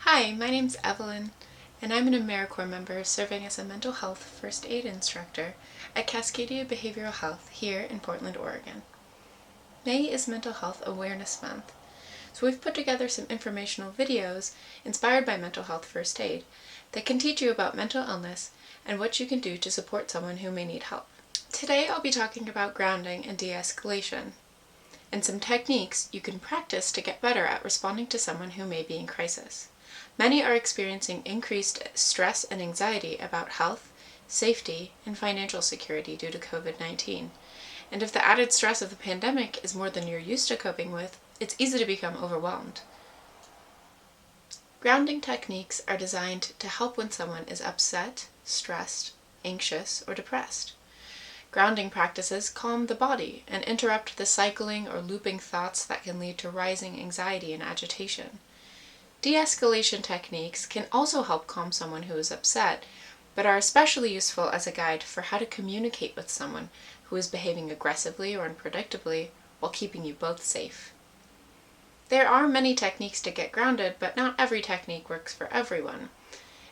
Hi, my name's Evelyn, and I'm an AmeriCorps member serving as a mental health first aid instructor at Cascadia Behavioral Health here in Portland, Oregon. May is Mental Health Awareness Month, so we've put together some informational videos inspired by mental health first aid that can teach you about mental illness and what you can do to support someone who may need help. Today I'll be talking about grounding and de-escalation, and some techniques you can practice to get better at responding to someone who may be in crisis. Many are experiencing increased stress and anxiety about health, safety, and financial security due to COVID-19. And if the added stress of the pandemic is more than you're used to coping with, it's easy to become overwhelmed. Grounding techniques are designed to help when someone is upset, stressed, anxious, or depressed. Grounding practices calm the body and interrupt the cycling or looping thoughts that can lead to rising anxiety and agitation. De-escalation techniques can also help calm someone who is upset, but are especially useful as a guide for how to communicate with someone who is behaving aggressively or unpredictably while keeping you both safe. There are many techniques to get grounded, but not every technique works for everyone.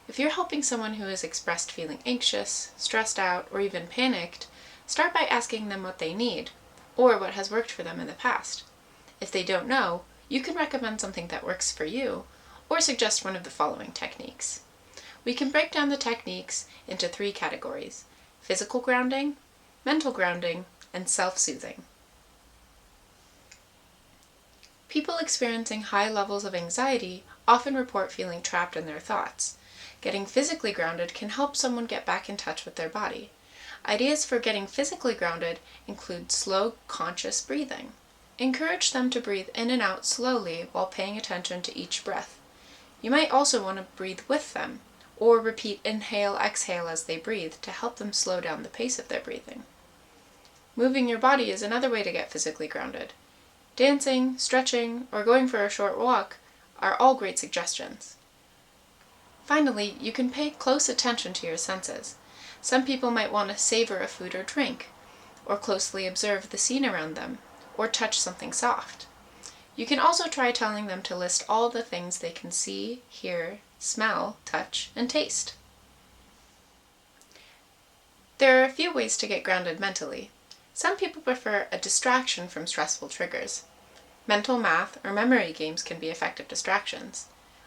If you're helping someone who has expressed feeling anxious, stressed out, or even panicked, start by asking them what they need, or what has worked for them in the past. If they don't know, you can recommend something that works for you, or suggest one of the following techniques. We can break down the techniques into 3 categories: physical grounding, mental grounding, and self-soothing. People experiencing high levels of anxiety often report feeling trapped in their thoughts. Getting physically grounded can help someone get back in touch with their body. Ideas for getting physically grounded include slow, conscious breathing. Encourage them to breathe in and out slowly while paying attention to each breath. You might also want to breathe with them, or repeat inhale, exhale as they breathe to help them slow down the pace of their breathing. Moving your body is another way to get physically grounded. Dancing, stretching, or going for a short walk are all great suggestions. Finally, you can pay close attention to your senses. Some people might want to savor a food or drink, or closely observe the scene around them, or touch something soft. You can also try telling them to list all the things they can see, hear, smell, touch, and taste. There are a few ways to get grounded mentally. Some people prefer a distraction from stressful triggers. Mental math or memory games can be effective distractions.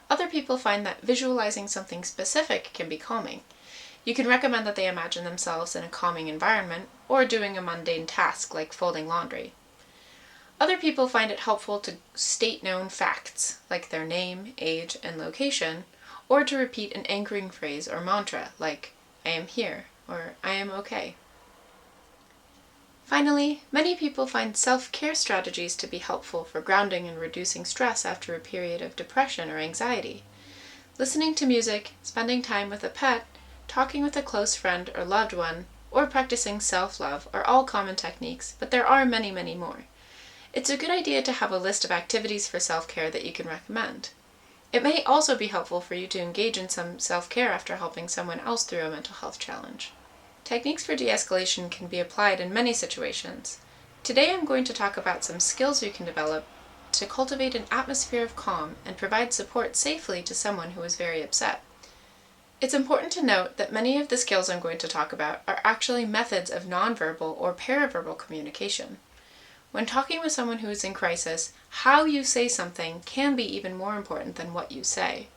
Other people find that visualizing something specific can be calming. You can recommend that they imagine themselves in a calming environment or doing a mundane task like folding laundry. Other people find it helpful to state known facts, like their name, age, and location, or to repeat an anchoring phrase or mantra, like, "I am here," or "I am okay." Finally, many people find self-care strategies to be helpful for grounding and reducing stress after a period of depression or anxiety. Listening to music, spending time with a pet, talking with a close friend or loved one, or practicing self-love are all common techniques, but there are many, many more. It's a good idea to have a list of activities for self-care that you can recommend. It may also be helpful for you to engage in some self-care after helping someone else through a mental health challenge. Techniques for de-escalation can be applied in many situations. Today I'm going to talk about some skills you can develop to cultivate an atmosphere of calm and provide support safely to someone who is very upset. It's important to note that many of the skills I'm going to talk about are actually methods of nonverbal or paraverbal communication. When talking with someone who is in crisis, how you say something can be even more important than what you say.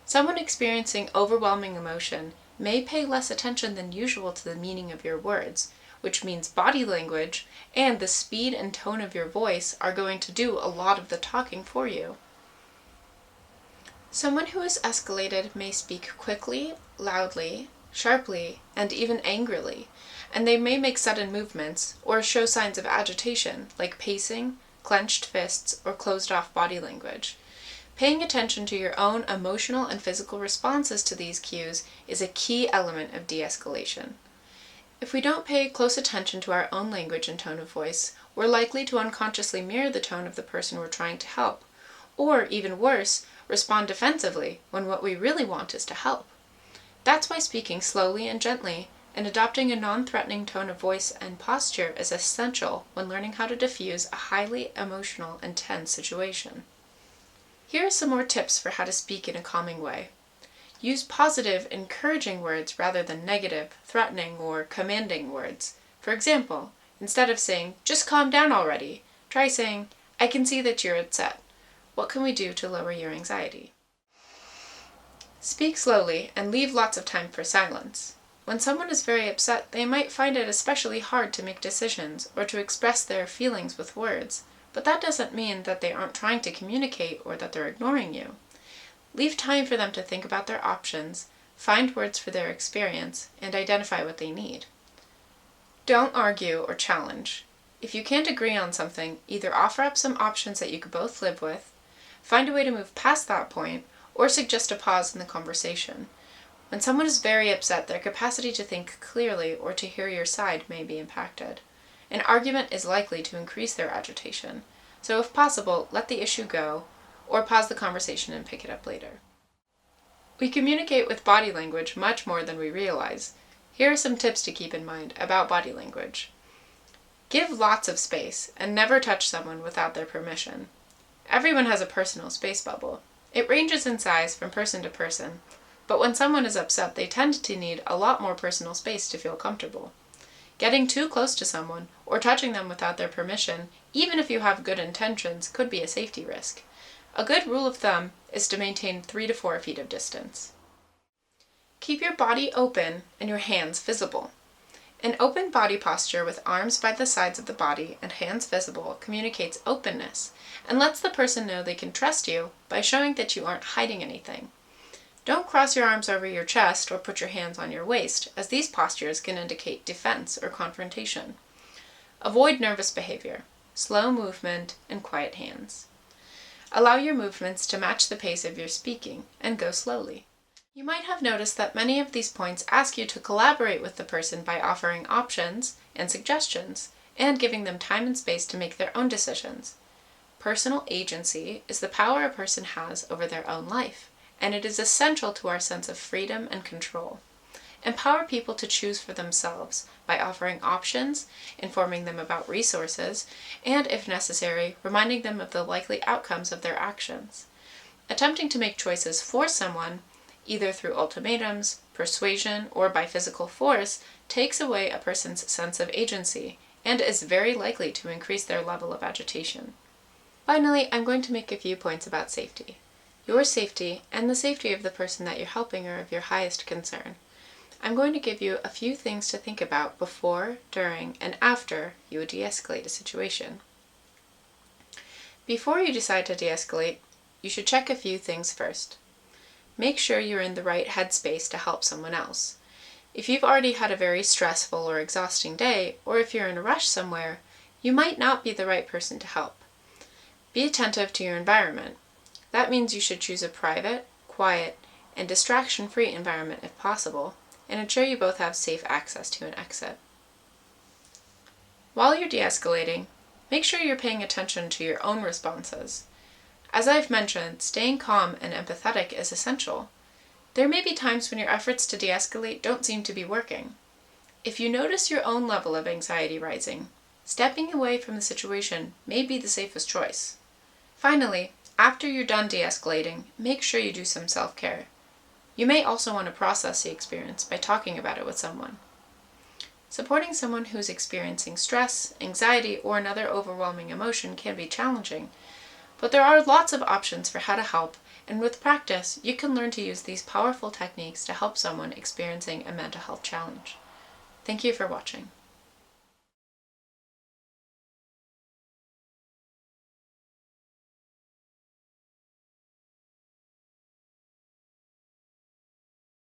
Someone experiencing overwhelming emotion may pay less attention than usual to the meaning of your words, which means body language and the speed and tone of your voice are going to do a lot of the talking for you. Someone who is escalated may speak quickly, loudly, sharply, and even angrily, and they may make sudden movements or show signs of agitation, like pacing, clenched fists, or closed-off body language. Paying attention to your own emotional and physical responses to these cues is a key element of de-escalation. If we don't pay close attention to our own language and tone of voice, we're likely to unconsciously mirror the tone of the person we're trying to help, or, even worse, respond defensively when what we really want is to help. That's why speaking slowly and gently and adopting a non-threatening tone of voice and posture is essential when learning how to diffuse a highly emotional and tense situation. Here are some more tips for how to speak in a calming way. Use positive, encouraging words rather than negative, threatening, or commanding words. For example, instead of saying, "Just calm down already," try saying, "I can see that you're upset. What can we do to lower your anxiety?" Speak slowly and leave lots of time for silence. When someone is very upset, they might find it especially hard to make decisions or to express their feelings with words, but that doesn't mean that they aren't trying to communicate or that they're ignoring you. Leave time for them to think about their options, find words for their experience, and identify what they need. Don't argue or challenge. If you can't agree on something, either offer up some options that you could both live with, find a way to move past that point, or suggest a pause in the conversation. When someone is very upset, their capacity to think clearly or to hear your side may be impacted. An argument is likely to increase their agitation, so if possible, let the issue go, or pause the conversation and pick it up later. We communicate with body language much more than we realize. Here are some tips to keep in mind about body language. Give lots of space and never touch someone without their permission. Everyone has a personal space bubble. It ranges in size from person to person, but when someone is upset, they tend to need a lot more personal space to feel comfortable. Getting too close to someone or touching them without their permission, even if you have good intentions, could be a safety risk. A good rule of thumb is to maintain 3 to 4 feet of distance. Keep your body open and your hands visible. An open body posture with arms by the sides of the body and hands visible communicates openness and lets the person know they can trust you by showing that you aren't hiding anything. Don't cross your arms over your chest or put your hands on your waist, as these postures can indicate defense or confrontation. Avoid nervous behavior, slow movement, and quiet hands. Allow your movements to match the pace of your speaking and go slowly. You might have noticed that many of these points ask you to collaborate with the person by offering options and suggestions and giving them time and space to make their own decisions. Personal agency is the power a person has over their own life, and it is essential to our sense of freedom and control. Empower people to choose for themselves by offering options, informing them about resources, and, if necessary, reminding them of the likely outcomes of their actions. Attempting to make choices for someone, either through ultimatums, persuasion, or by physical force, takes away a person's sense of agency and is very likely to increase their level of agitation. Finally, I'm going to make a few points about safety. Your safety and the safety of the person that you're helping are of your highest concern. I'm going to give you a few things to think about before, during, and after you would de-escalate a situation. Before you decide to de-escalate, you should check a few things first. Make sure you're in the right headspace to help someone else. If you've already had a very stressful or exhausting day, or if you're in a rush somewhere, you might not be the right person to help. Be attentive to your environment. That means you should choose a private, quiet, and distraction-free environment if possible, and ensure you both have safe access to an exit. While you're de-escalating, make sure you're paying attention to your own responses. As I've mentioned, staying calm and empathetic is essential. There may be times when your efforts to de-escalate don't seem to be working. If you notice your own level of anxiety rising, stepping away from the situation may be the safest choice. Finally, after you're done de-escalating, make sure you do some self-care. You may also want to process the experience by talking about it with someone. Supporting someone who's experiencing stress, anxiety, or another overwhelming emotion can be challenging, but there are lots of options for how to help, and with practice, you can learn to use these powerful techniques to help someone experiencing a mental health challenge. Thank you for watching.